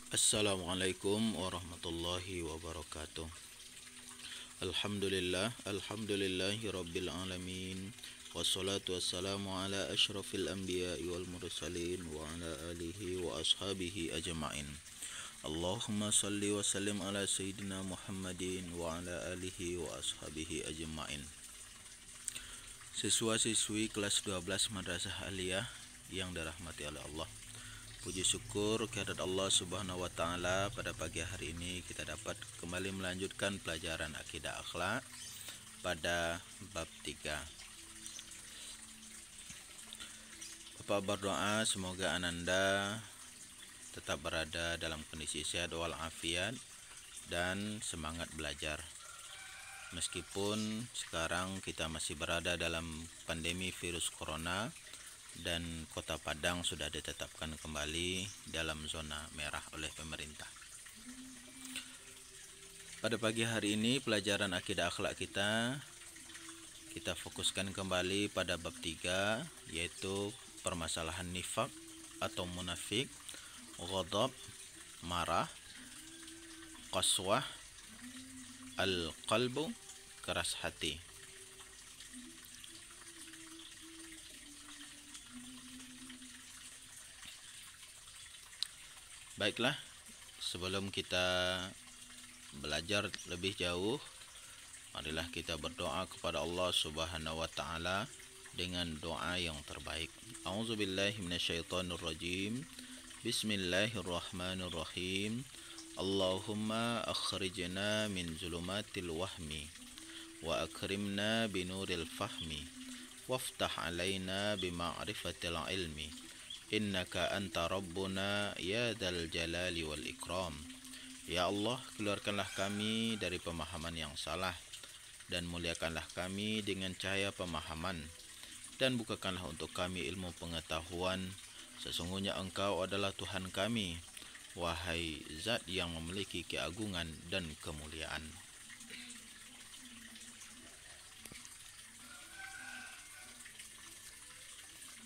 Assalamualaikum warahmatullahi wabarakatuh. Alhamdulillahi rabbil alamin. Wassalatu wassalamu ala asyrafil anbiya'i wal mursalin wa ala alihi wa ashabihi ajma'in. Allahumma salli wa sallim ala sayyidina Muhammadin wa ala alihi wa ashabihi ajma'in. Siswa-siswi kelas 12 Madrasah Aliyah yang dirahmati oleh Allah. Puji syukur kehadirat Allah Subhanahu wa taala, pada pagi hari ini kita dapat kembali melanjutkan pelajaran akidah akhlak pada bab 3. Bapak berdoa semoga Ananda tetap berada dalam kondisi sehat walafiat dan semangat belajar. Meskipun sekarang kita masih berada dalam pandemi virus corona dan Kota Padang sudah ditetapkan kembali dalam zona merah oleh pemerintah. Pada pagi hari ini pelajaran akidah akhlak kita fokuskan kembali pada bab 3, yaitu permasalahan nifaq atau munafik, ghadab, marah, qaswah, al-qalbu, keras hati. Baiklah, sebelum kita belajar lebih jauh, marilah kita berdoa kepada Allah Subhanahu wa taala dengan doa yang terbaik. A'udzubillahi minasyaitonirrajim. Bismillahirrahmanirrahim. Allahumma akhrijna min zulumatil wahmi wa akrimna binuril fahmi waftah alaina bima'rifatil ilmi. Innaka anta rabbuna ya dzal jalali wal ikram. Ya Allah, keluarkanlah kami dari pemahaman yang salah dan muliakanlah kami dengan cahaya pemahaman, dan bukakanlah untuk kami ilmu pengetahuan. Sesungguhnya Engkau adalah Tuhan kami, wahai Zat yang memiliki keagungan dan kemuliaan.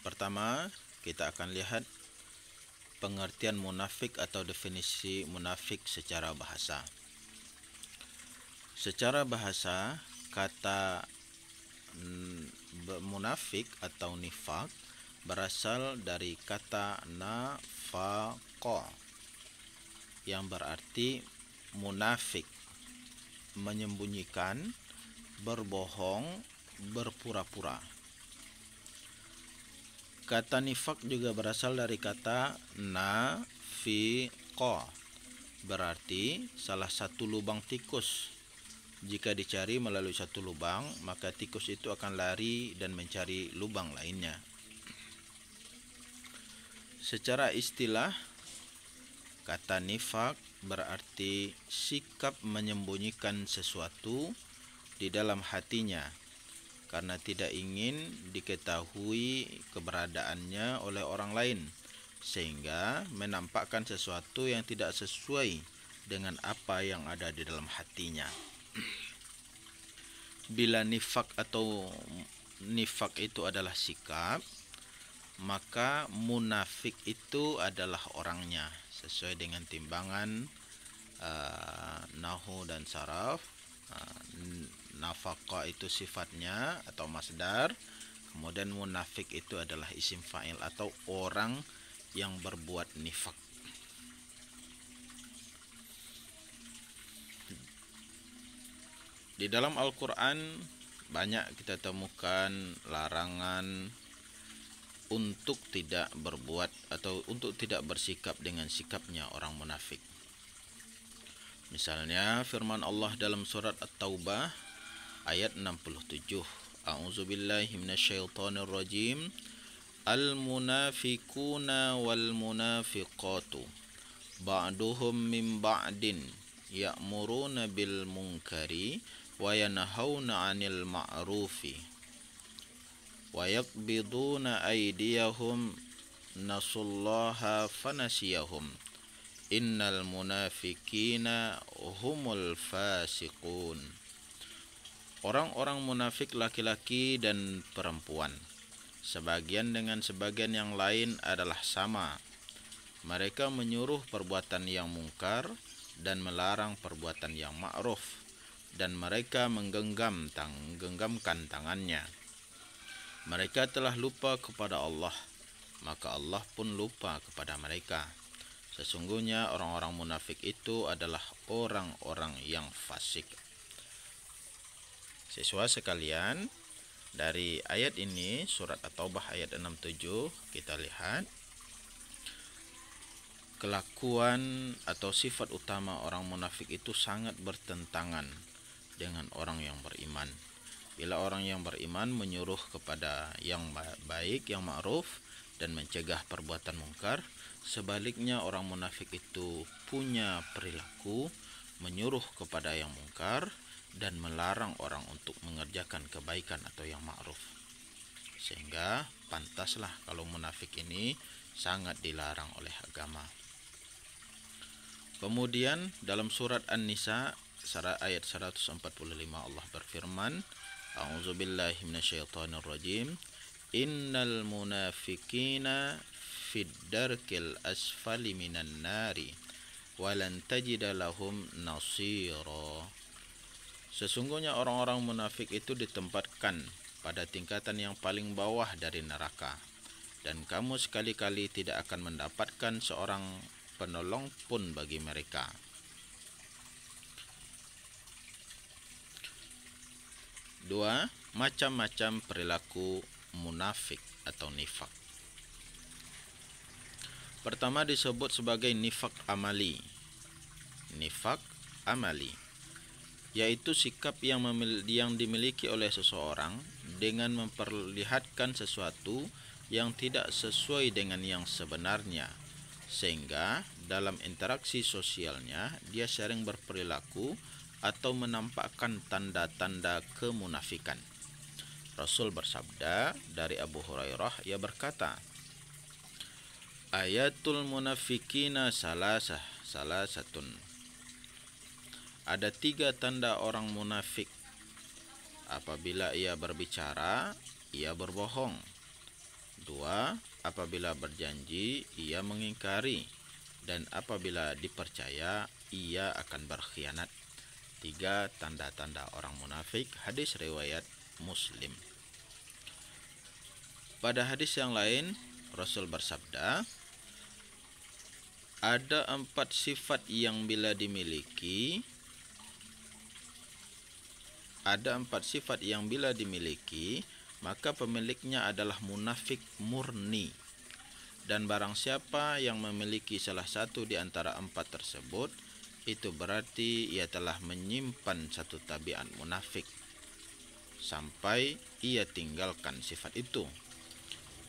Pertama, kita akan lihat pengertian munafik atau definisi munafik secara bahasa. Secara bahasa, kata munafik atau nifaq berasal dari kata nafaqa yang berarti munafik, menyembunyikan, berbohong, berpura-pura. Kata nifaq juga berasal dari kata nafiqa, berarti salah satu lubang tikus. Jika dicari melalui satu lubang, maka tikus itu akan lari dan mencari lubang lainnya. Secara istilah, kata nifaq berarti sikap menyembunyikan sesuatu di dalam hatinya karena tidak ingin diketahui keberadaannya oleh orang lain, sehingga menampakkan sesuatu yang tidak sesuai dengan apa yang ada di dalam hatinya. Bila nifaq itu adalah sikap, maka munafik itu adalah orangnya, sesuai dengan timbangan nahwu dan saraf. Nafaqa itu sifatnya atau masdar, kemudian munafik itu adalah isim fa'il atau orang yang berbuat nifaq. Di dalam Al-Quran banyak kita temukan larangan untuk tidak berbuat atau untuk tidak bersikap dengan sikapnya orang munafik. Misalnya firman Allah dalam surat At-Taubah ayat 67. A'udzubillahi minasyaitonir rajim. Al-munafiquna wal munafiqatu ba'duhum min ba'din ya'muruna bil munkari wa yanhauna 'anil ma'rufi wa yaqbiduna aydiyahum nasullaha fanasiyahum. Innal munafikina humul fasiqun. Orang-orang munafik laki-laki dan perempuan, sebagian dengan sebagian yang lain adalah sama. Mereka menyuruh perbuatan yang mungkar dan melarang perbuatan yang ma'ruf, dan mereka menggenggamkan tangannya. Mereka telah lupa kepada Allah, maka Allah pun lupa kepada mereka. Sesungguhnya orang-orang munafik itu adalah orang-orang yang fasik. Siswa sekalian, dari ayat ini, surat At-Taubah ayat 67, kita lihat kelakuan atau sifat utama orang munafik itu sangat bertentangan dengan orang yang beriman. Bila orang yang beriman menyuruh kepada yang baik, yang ma'ruf, dan mencegah perbuatan mungkar, sebaliknya orang munafik itu punya perilaku menyuruh kepada yang mungkar dan melarang orang untuk mengerjakan kebaikan atau yang ma'ruf. Sehingga pantaslah kalau munafik ini sangat dilarang oleh agama. Kemudian dalam surat An-Nisa ayat 145 Allah berfirman, A'udzubillahi minasyaitonirrajim, Innal munafiqina fid darkil asfali minan nari walan tajida lahum nasira. Sesungguhnya orang-orang munafik itu ditempatkan pada tingkatan yang paling bawah dari neraka, dan kamu sekali-kali tidak akan mendapatkan seorang penolong pun bagi mereka. Dua, macam-macam perilaku munafik atau nifak. Pertama disebut sebagai nifak amali. Nifak amali yaitu sikap yang dimiliki oleh seseorang dengan memperlihatkan sesuatu yang tidak sesuai dengan yang sebenarnya, sehingga dalam interaksi sosialnya dia sering berperilaku atau menampakkan tanda-tanda kemunafikan. Rasul bersabda dari Abu Hurairah, ia berkata, Ayatul munafikina salasatun. Ada 3 tanda orang munafik. Apabila ia berbicara, ia berbohong. 2, apabila berjanji, ia mengingkari. Dan apabila dipercaya, ia akan berkhianat. 3 tanda-tanda orang munafik. Hadis riwayat Muslim. Pada hadis yang lain, Rasul bersabda, ada 4 sifat yang bila dimiliki, maka pemiliknya adalah munafik murni. Dan barang siapa yang memiliki salah satu di antara 4 tersebut, itu berarti ia telah menyimpan satu tabiat munafik sampai ia tinggalkan sifat itu.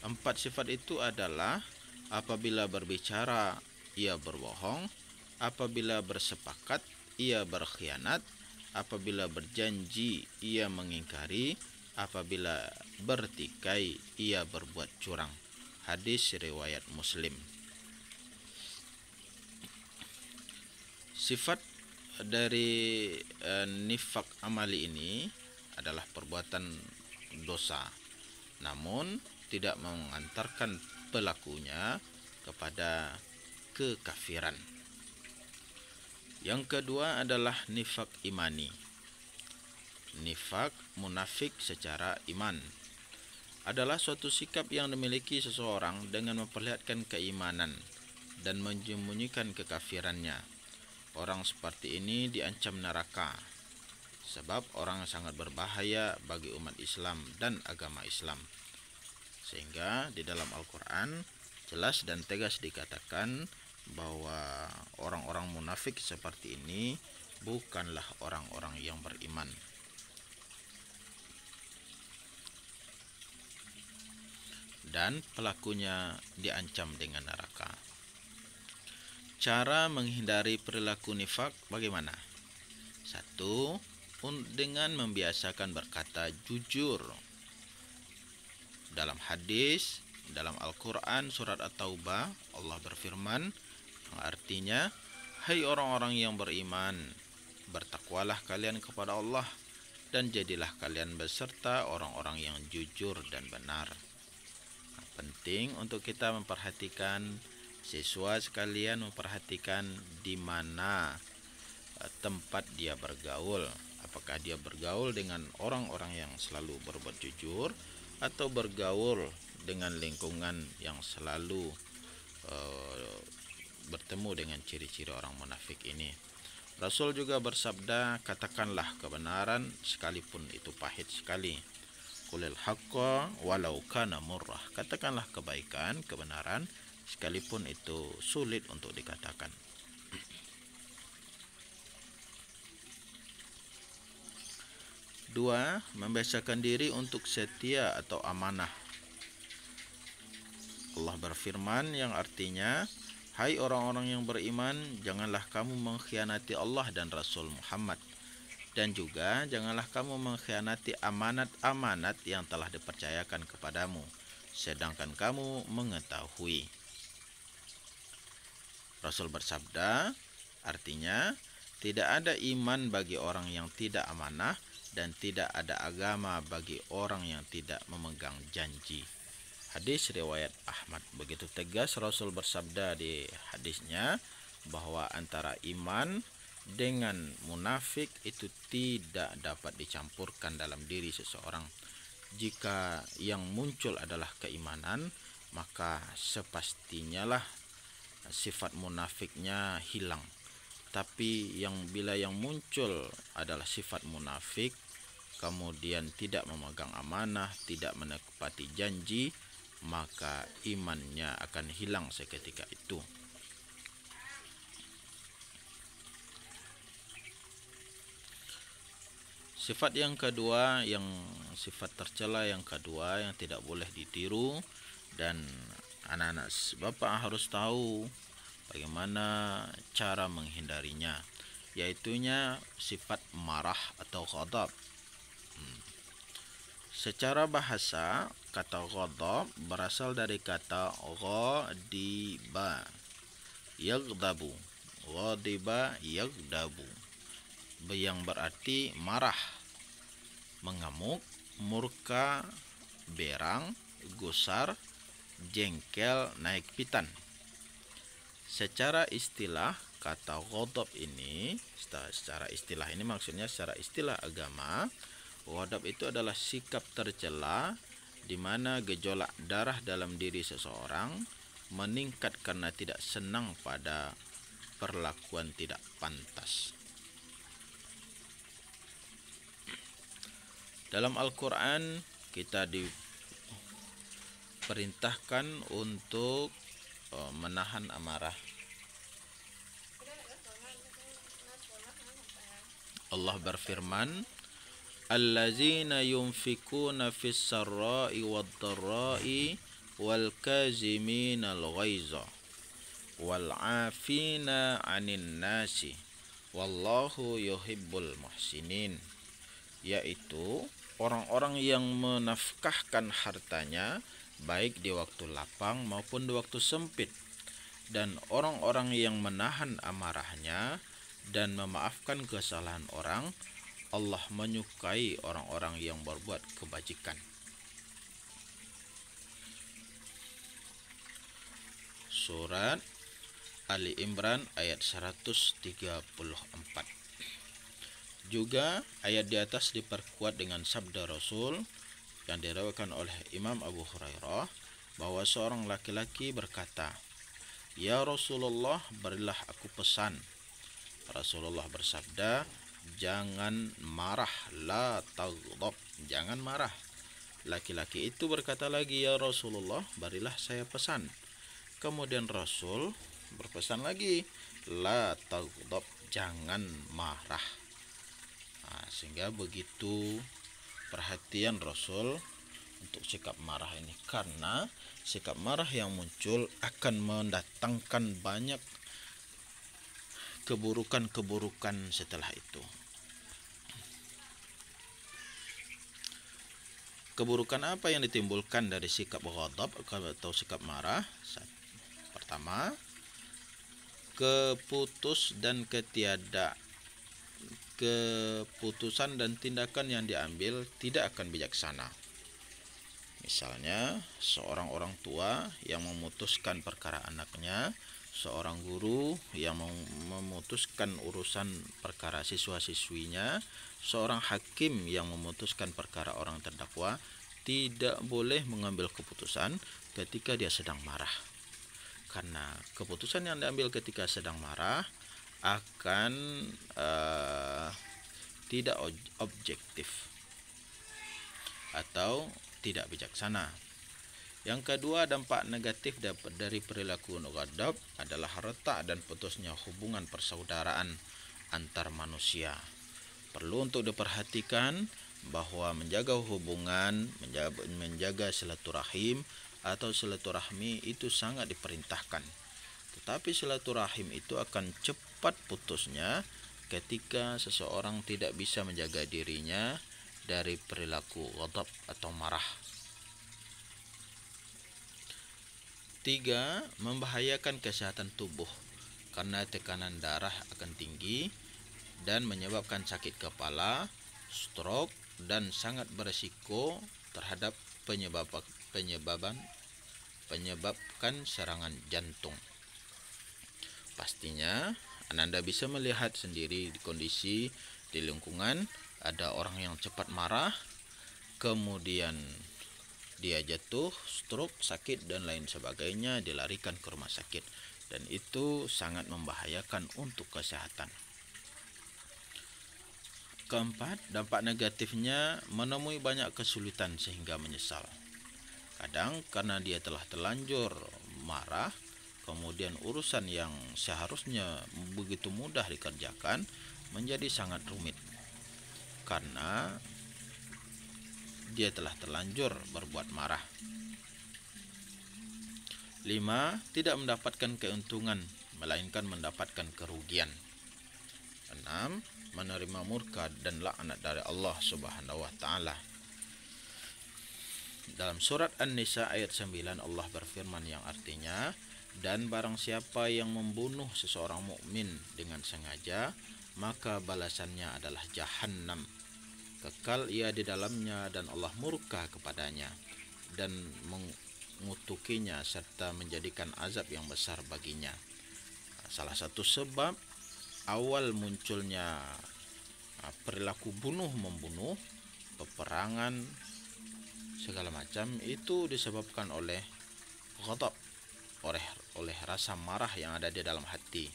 4 sifat itu adalah apabila berbicara ia berbohong, apabila bersepakat ia berkhianat, apabila berjanji ia mengingkari, apabila bertikai ia berbuat curang. Hadis riwayat Muslim. Sifat dari nifak amali ini adalah perbuatan dosa, namun tidak mengantarkan pelakunya kepada kekafiran. Yang kedua adalah nifak imani. Nifak munafik secara iman adalah suatu sikap yang dimiliki seseorang dengan memperlihatkan keimanan dan menyembunyikan kekafirannya. Orang seperti ini diancam neraka, sebab orang sangat berbahaya bagi umat Islam dan agama Islam. Sehingga di dalam Al-Quran jelas dan tegas dikatakan bahwa orang-orang munafik seperti ini bukanlah orang-orang yang beriman. Dan pelakunya diancam dengan neraka. Cara menghindari perilaku nifak bagaimana? 1. Dengan membiasakan berkata jujur. Dalam hadis, dalam Al-Quran surat At-Taubah, Allah berfirman, yang artinya, hai orang-orang yang beriman, bertakwalah kalian kepada Allah, dan jadilah kalian beserta orang-orang yang jujur dan benar. Penting untuk kita memperhatikan Siswa sekalian memperhatikan di mana tempat dia bergaul. Apakah dia bergaul dengan orang-orang yang selalu berbuat jujur, atau bergaul dengan lingkungan yang selalu bertemu dengan ciri-ciri orang munafik ini. Rasul juga bersabda, katakanlah kebenaran sekalipun itu pahit sekali. Qulil haqqa walau kana murrah. Katakanlah kebaikan, kebenaran sekalipun itu sulit untuk dikatakan. Dua, membiasakan diri untuk setia atau amanah. Allah berfirman yang artinya, hai orang-orang yang beriman, janganlah kamu mengkhianati Allah dan Rasul Muhammad. Dan juga janganlah kamu mengkhianati amanat-amanat yang telah dipercayakan kepadamu, sedangkan kamu mengetahui. Rasul bersabda, artinya, tidak ada iman bagi orang yang tidak amanah, dan tidak ada agama bagi orang yang tidak memegang janji. Hadis riwayat Ahmad. Begitu tegas Rasul bersabda di hadisnya bahwa antara iman dengan munafik itu tidak dapat dicampurkan dalam diri seseorang. Jika yang muncul adalah keimanan, maka sepastinya lah sifat munafiknya hilang. Tapi bila yang muncul adalah sifat munafik, kemudian tidak memegang amanah, tidak menepati janji, maka imannya akan hilang seketika itu. Sifat yang kedua, yang sifat tercela yang kedua yang tidak boleh ditiru, dan anak-anak bapak harus tahu bagaimana cara menghindarinya, yaitunya sifat marah atau ghadab. Secara bahasa, kata ghadab berasal dari kata ghadiba yaghdabu. Ghadiba yaghdabu, yang berarti marah, mengamuk, murka, berang, gusar, jengkel, naik pitan. Secara istilah, kata ghadab ini, secara istilah ini maksudnya secara istilah agama, ghadab itu adalah sikap tercela di mana gejolak darah dalam diri seseorang meningkat karena tidak senang pada perlakuan tidak pantas. Dalam Al-Quran kita diperintahkan untuk menahan amarah. Allah berfirman, allazina yunfikuna fis sarra'i wad dharra'i wal kaziminal ghaiza wal 'afina 'anil nasi wallahu yuhibbul muhsinin, yaitu orang-orang yang menafkahkan hartanya baik di waktu lapang maupun di waktu sempit, dan orang-orang yang menahan amarahnya dan memaafkan kesalahan orang. Allah menyukai orang-orang yang berbuat kebajikan. Surat Ali Imran ayat 134. Juga ayat di atas diperkuat dengan sabda Rasul yang diriwayatkan oleh Imam Abu Hurairah bahwa seorang laki-laki berkata, "Ya Rasulullah, berilah aku pesan." Rasulullah bersabda, "Jangan marah, la taghdab." Jangan marah. Laki-laki itu berkata lagi, "Ya Rasulullah, berilah saya pesan." Kemudian Rasul berpesan lagi, "La taghdab." Jangan marah. Sehingga begitu perhatian Rasul untuk sikap marah ini, karena sikap marah yang muncul akan mendatangkan banyak keburukan-keburukan setelah itu. Keburukan apa yang ditimbulkan dari sikap ghadab atau sikap marah? Pertama, keputusan dan tindakan yang diambil tidak akan bijaksana. Misalnya, seorang orang tua yang memutuskan perkara anaknya, seorang guru yang memutuskan urusan perkara siswa-siswinya, seorang hakim yang memutuskan perkara orang terdakwa, tidak boleh mengambil keputusan ketika dia sedang marah. Karena keputusan yang diambil ketika sedang marah akan tidak objektif atau tidak bijaksana. Yang kedua, dampak negatif dari perilaku ghadab adalah retak dan putusnya hubungan persaudaraan antar manusia. Perlu untuk diperhatikan bahwa menjaga hubungan, menjaga silaturahim atau silaturahmi itu sangat diperintahkan. Tetapi silaturahim itu akan cepat putusnya ketika seseorang tidak bisa menjaga dirinya dari perilaku ghadab atau marah. 3. Membahayakan kesehatan tubuh karena tekanan darah akan tinggi dan menyebabkan sakit kepala, stroke, dan sangat berisiko terhadap penyebabkan serangan jantung. Pastinya Anda bisa melihat sendiri di kondisi di lingkungan ada orang yang cepat marah, kemudian dia jatuh, stroke, sakit, dan lain sebagainya, dilarikan ke rumah sakit. Dan itu sangat membahayakan untuk kesehatan. Keempat, dampak negatifnya menemui banyak kesulitan sehingga menyesal. Kadang karena dia telah terlanjur marah, kemudian urusan yang seharusnya begitu mudah dikerjakan menjadi sangat rumit. Karena dia telah terlanjur berbuat marah. 5. Tidak mendapatkan keuntungan, melainkan mendapatkan kerugian. 6. Menerima murka dan laknat dari Allah Subhanahu wa taala. Dalam surat An-Nisa ayat 9 Allah berfirman yang artinya, dan barang siapa yang membunuh seseorang mukmin dengan sengaja, maka balasannya adalah Jahannam. Kekal ia di dalamnya dan Allah murka kepadanya dan mengutukinya serta menjadikan azab yang besar baginya. Salah satu sebab awal munculnya perilaku bunuh-membunuh, peperangan, segala macam itu disebabkan oleh ghadab, oleh rasa marah yang ada di dalam hati.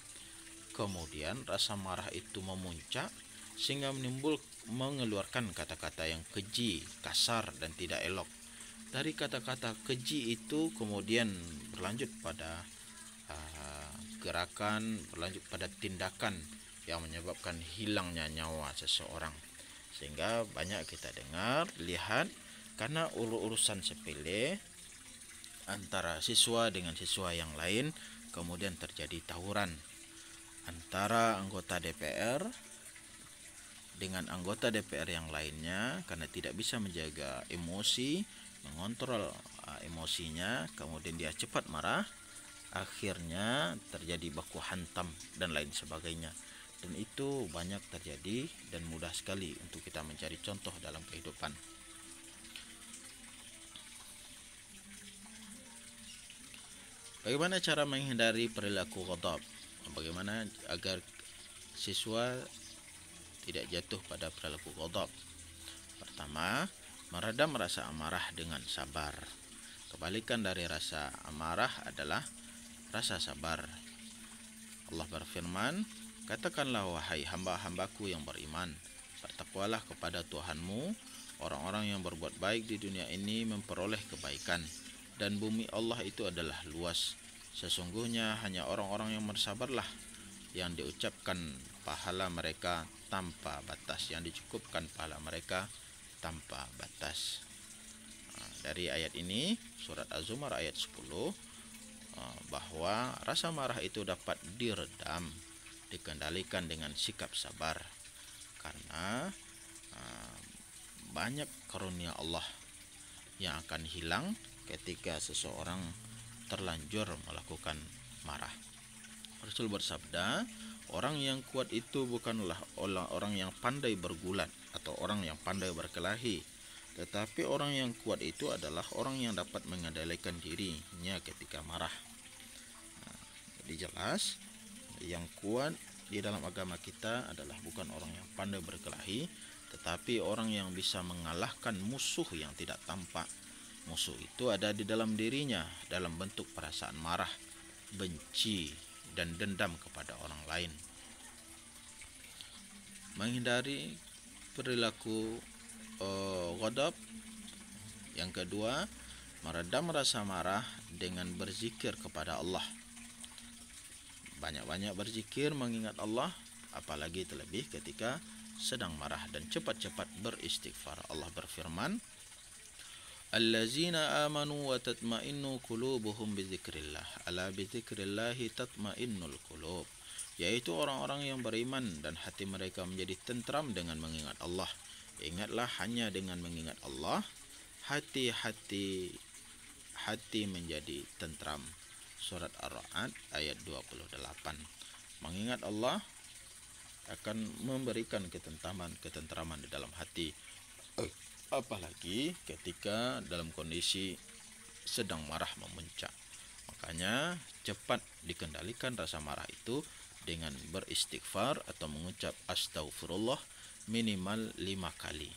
Kemudian rasa marah itu memuncak sehingga mengeluarkan kata-kata yang keji, kasar, dan tidak elok. Dari kata-kata keji itu kemudian berlanjut pada gerakan, berlanjut pada tindakan yang menyebabkan hilangnya nyawa seseorang. Sehingga banyak kita dengar, lihat, karena urusan sepele antara siswa dengan siswa yang lain, kemudian terjadi tawuran antara anggota DPR dengan anggota DPR yang lainnya karena tidak bisa menjaga emosi, mengontrol emosinya, kemudian dia cepat marah, akhirnya terjadi baku hantam dan lain sebagainya. Dan itu banyak terjadi dan mudah sekali untuk kita mencari contoh dalam kehidupan. Bagaimana cara menghindari perilaku ghadab? Bagaimana agar siswa tidak jatuh pada perilaku ghadab? Pertama, meredam rasa amarah dengan sabar. Kebalikan dari rasa amarah adalah rasa sabar. Allah berfirman, katakanlah wahai hamba-hambaku yang beriman, bertakwalah kepada Tuhanmu. Orang-orang yang berbuat baik di dunia ini memperoleh kebaikan, dan bumi Allah itu adalah luas. Sesungguhnya hanya orang-orang yang bersabarlah yang diucapkan pahala mereka tanpa batas, yang dicukupkan pahala mereka tanpa batas. Dari ayat ini, surat Az-Zumar ayat 10, bahwa rasa marah itu dapat diredam, dikendalikan dengan sikap sabar. Karena banyak karunia Allah yang akan hilang ketika seseorang terlanjur melakukan marah. Rasul bersabda, orang yang kuat itu bukanlah orang yang pandai bergulat atau orang yang pandai berkelahi, Tetapi orang yang kuat itu adalah orang yang dapat mengendalikan dirinya ketika marah. Jadi jelas, yang kuat di dalam agama kita adalah bukan orang yang pandai berkelahi, tetapi orang yang bisa mengalahkan musuh yang tidak tampak. Musuh itu ada di dalam dirinya dalam bentuk perasaan marah, benci, dan dendam kepada orang lain. Menghindari perilaku ghadab. Yang kedua, meredam rasa marah dengan berzikir kepada Allah. Banyak-banyak berzikir mengingat Allah, apalagi terlebih ketika sedang marah, dan cepat-cepat beristighfar. Allah berfirman, Allazina amanu wa tatma'innu qulubuhum bizikrillah. Ala bizikrillahi tatma'innul qulub. Yaitu orang-orang yang beriman dan hati mereka menjadi tentram dengan mengingat Allah. Ingatlah, hanya dengan mengingat Allah hati menjadi tentram. Surat Ar-Ra'd ayat 28. Mengingat Allah akan memberikan ketentraman di dalam hati, apalagi ketika dalam kondisi sedang marah memuncak. Makanya cepat dikendalikan rasa marah itu dengan beristighfar atau mengucap astaghfirullah minimal 5 kali.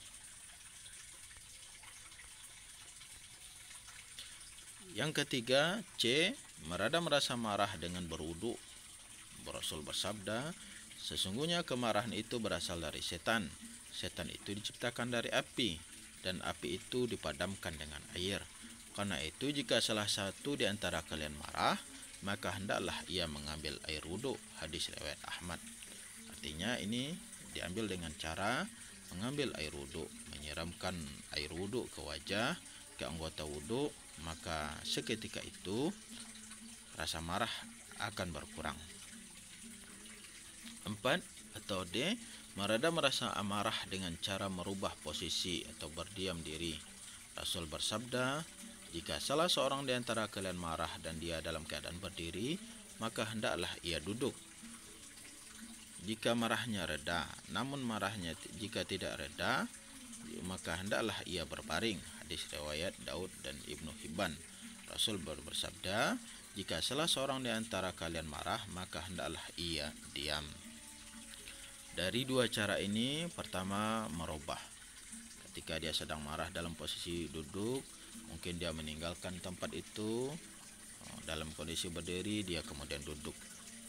Yang ketiga, C. Meredam rasa marah dengan berwudu. Rasul bersabda, sesungguhnya kemarahan itu berasal dari setan. Setan itu diciptakan dari api, dan api itu dipadamkan dengan air. Karena itu, jika salah satu di antara kalian marah, maka hendaklah ia mengambil air wudu. Hadis riwayat Ahmad. Artinya ini diambil dengan cara mengambil air wudu, menyiramkan air wudu ke wajah, ke anggota wudu, maka seketika itu rasa marah akan berkurang. 4 atau D. Meredam rasa amarah dengan cara merubah posisi atau berdiam diri. Rasul bersabda, jika salah seorang di antara kalian marah dan dia dalam keadaan berdiri, maka hendaklah ia duduk. Jika marahnya reda, namun marahnya jika tidak reda, maka hendaklah ia berbaring. Hadis riwayat Daud dan Ibnu Hibban. Rasul bersabda, jika salah seorang di antara kalian marah, maka hendaklah ia diam. Dari dua cara ini, pertama merubah. Ketika dia sedang marah dalam posisi duduk, mungkin dia meninggalkan tempat itu. Dalam kondisi berdiri, dia kemudian duduk.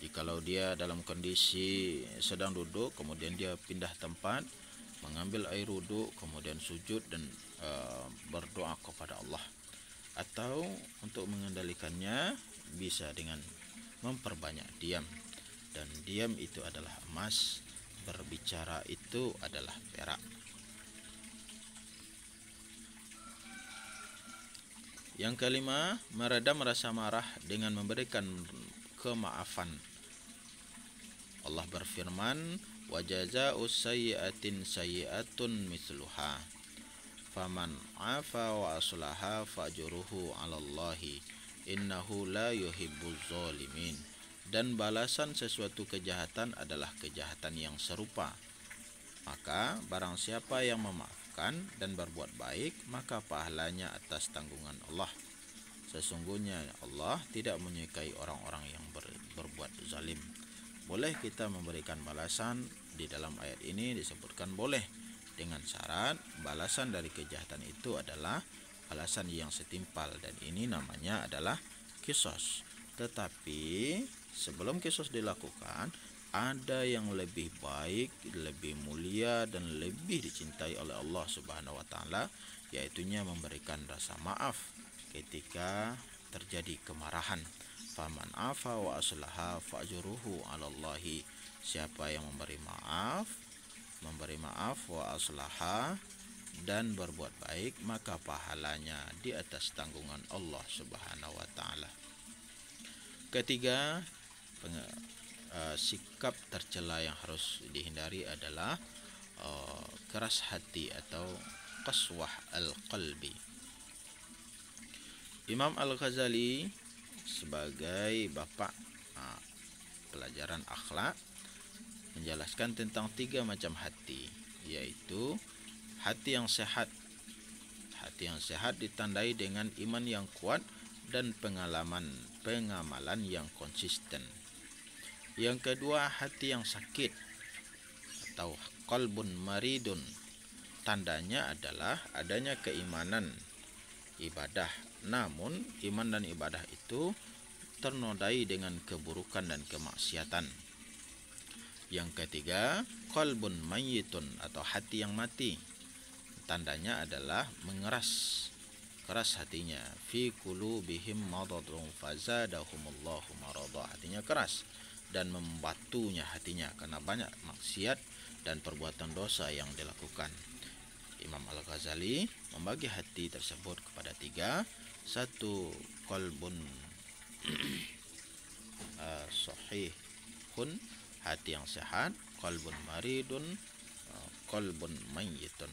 Jikalau dia dalam kondisi sedang duduk, kemudian dia pindah tempat, mengambil air wudu, kemudian sujud dan berdoa kepada Allah. Atau untuk mengendalikannya bisa dengan memperbanyak diam. Dan diam itu adalah emas, berbicara itu adalah perak. Yang kelima, meredam rasa marah dengan memberikan kemaafan. Allah berfirman, wa jazaa'us sayyi'atin sayyi'atun mithluha. Faman 'afa wa aslaha fajruhu 'alallahi. Innahu la yuhibbuz zalimin. Dan balasan sesuatu kejahatan adalah kejahatan yang serupa. Maka barang siapa yang memaafkan dan berbuat baik, maka pahalanya atas tanggungan Allah. Sesungguhnya Allah tidak menyukai orang-orang yang berbuat zalim. Boleh kita memberikan balasan. Di dalam ayat ini disebutkan boleh, dengan syarat balasan dari kejahatan itu adalah balasan yang setimpal, dan ini namanya adalah qisas. Tetapi sebelum qisas dilakukan, ada yang lebih baik, lebih mulia, dan lebih dicintai oleh Allah Subhanahu wa taala, yaitunya memberikan rasa maaf ketika terjadi kemarahan. Faman afa wa aslaha fa'juruhu 'alallahi. Siapa yang memberi maaf wa aslaha dan berbuat baik, maka pahalanya di atas tanggungan Allah Subhanahu wa taala. Ketiga, sikap tercela yang harus dihindari adalah keras hati atau qaswah al-qalbi. Imam Al-Ghazali sebagai bapak pelajaran akhlak menjelaskan tentang 3 macam hati, yaitu hati yang sehat, hati yang sehat ditandai dengan iman yang kuat dan pengamalan yang konsisten. Yang kedua, hati yang sakit atau qalbun maridun. Tandanya adalah adanya keimanan, ibadah, namun iman dan ibadah itu ternodai dengan keburukan dan kemaksiatan. Yang ketiga, qalbun mayyitun atau hati yang mati. Tandanya adalah keras hatinya. Fi qulubihim maradun fazadahumullahu marada. Hatinya keras dan membatunya hatinya karena banyak maksiat dan perbuatan dosa yang dilakukan. Imam Al-Ghazali membagi hati tersebut kepada tiga. Satu, qalbun sahihun, hati yang sehat. Qalbun maridun, qalbun mayyitun.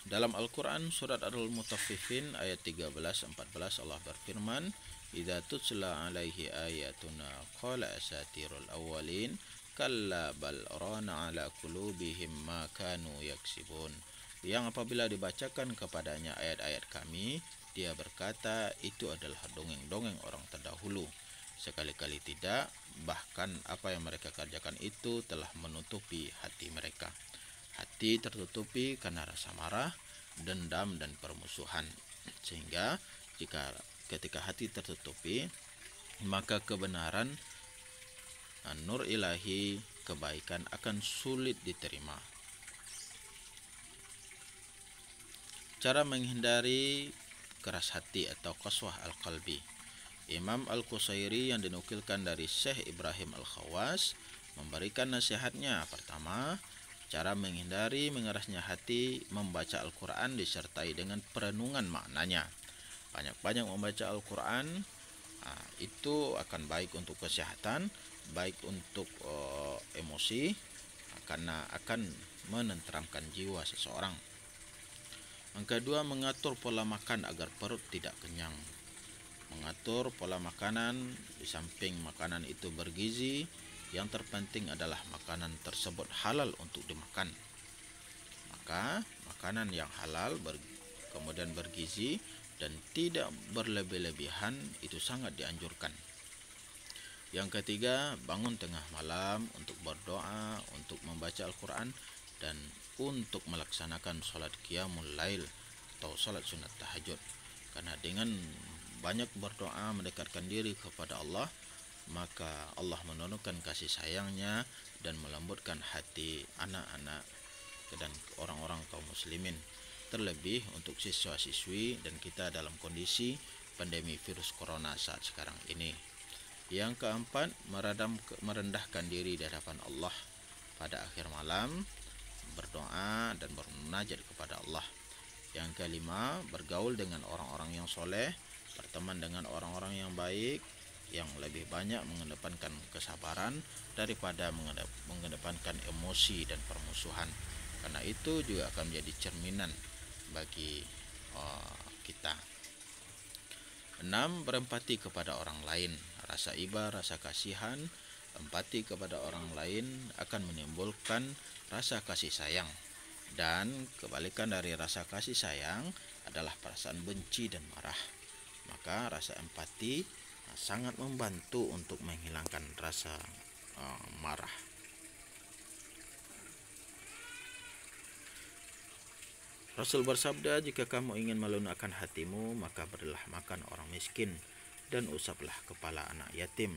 Dalam Al-Quran surat Al-Mutaffifin ayat 13-14 Allah berfirman, "Idza tutla alaihi ayatuna qala asatirul awwalin kalla bal rana ala qulubihim ma kanu yaksibun." Yang apabila dibacakan kepadanya ayat-ayat kami, dia berkata itu adalah dongeng-dongeng orang terdahulu. Sekali-kali tidak, bahkan apa yang mereka kerjakan itu telah menutupi hati mereka. Hati tertutupi karena rasa marah, dendam, dan permusuhan. Sehingga ketika hati tertutupi, maka kebenaran, nur ilahi, kebaikan akan sulit diterima. Cara menghindari keras hati atau qaswah al-qalbi. Imam Al-Qusairi yang dinukilkan dari Syekh Ibrahim Al-Khawas memberikan nasihatnya. Pertama, cara menghindari mengerasnya hati, membaca Al-Quran disertai dengan perenungan maknanya. Banyak-banyak membaca Al-Quran, itu akan baik untuk kesehatan, baik untuk emosi, karena akan menenteramkan jiwa seseorang. Yang kedua, mengatur pola makan agar perut tidak kenyang. Mengatur pola makanan, di samping makanan itu bergizi, yang terpenting adalah makanan tersebut halal untuk dimakan. Maka makanan yang halal kemudian bergizi dan tidak berlebih-lebihan itu sangat dianjurkan. Yang ketiga, bangun tengah malam untuk berdoa, untuk membaca Al-Quran, dan untuk melaksanakan sholat qiyamul lail atau sholat sunat tahajud. Karena dengan banyak berdoa mendekatkan diri kepada Allah, maka Allah menurunkan kasih sayangnya dan melembutkan hati anak-anak dan orang-orang kaum muslimin. Terlebih untuk siswa-siswi dan kita dalam kondisi pandemi virus corona saat sekarang ini. Yang keempat, merendahkan diri di hadapan Allah pada akhir malam, berdoa dan bermunajat kepada Allah. Yang kelima, bergaul dengan orang-orang yang soleh, berteman dengan orang-orang yang baik, yang lebih banyak mengedepankan kesabaran daripada mengedepankan emosi dan permusuhan. Karena itu juga akan menjadi cerminan bagi kita. 6. Berempati kepada orang lain. Rasa iba, rasa kasihan, empati kepada orang lain akan menimbulkan rasa kasih sayang. Dan kebalikan dari rasa kasih sayang adalah perasaan benci dan marah. Maka rasa empati sangat membantu untuk menghilangkan rasa marah. Rasul bersabda, jika kamu ingin melunakkan hatimu, maka berilah makan orang miskin dan usaplah kepala anak yatim.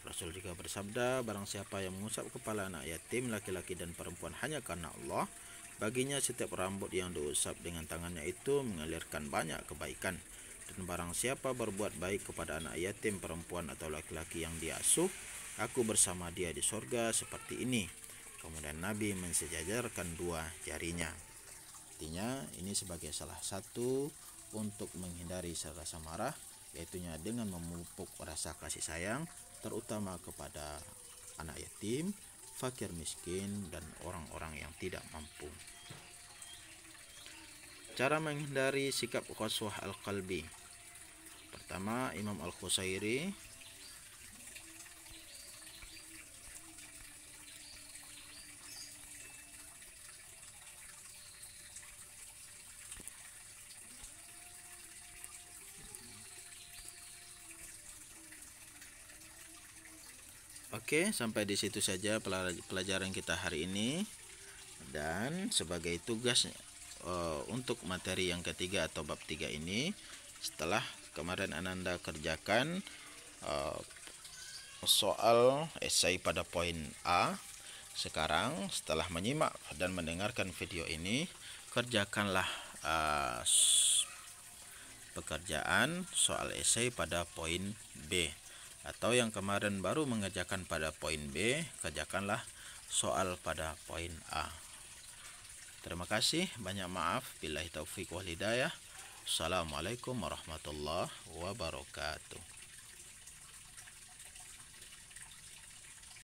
Rasul juga bersabda, barang siapa yang mengusap kepala anak yatim, laki-laki dan perempuan hanya karena Allah, baginya setiap rambut yang diusap dengan tangannya itu mengalirkan banyak kebaikan. Dan barang siapa berbuat baik kepada anak yatim perempuan atau laki-laki yang dia asuh, aku bersama dia di surga seperti ini. Kemudian Nabi mensejajarkan dua jarinya. Artinya ini sebagai salah satu untuk menghindari rasa marah, yaitunya dengan memupuk rasa kasih sayang, terutama kepada anak yatim, fakir miskin, dan orang-orang yang tidak mampu. Cara menghindari sikap qaswah al-qalbi. Pertama, Imam Al-Qusairi Oke, sampai di situ saja pelajaran kita hari ini. Dan sebagai tugas untuk materi yang ketiga atau bab 3 ini, setelah kemarin Ananda kerjakan soal esai pada poin A, sekarang setelah menyimak dan mendengarkan video ini, kerjakanlah pekerjaan soal esai pada poin B. Atau yang kemarin baru mengerjakan pada poin B, kerjakanlah soal pada poin A. Terima kasih, banyak maaf. Billahi taufiq wal hidayah. Assalamualaikum warahmatullahi wabarakatuh.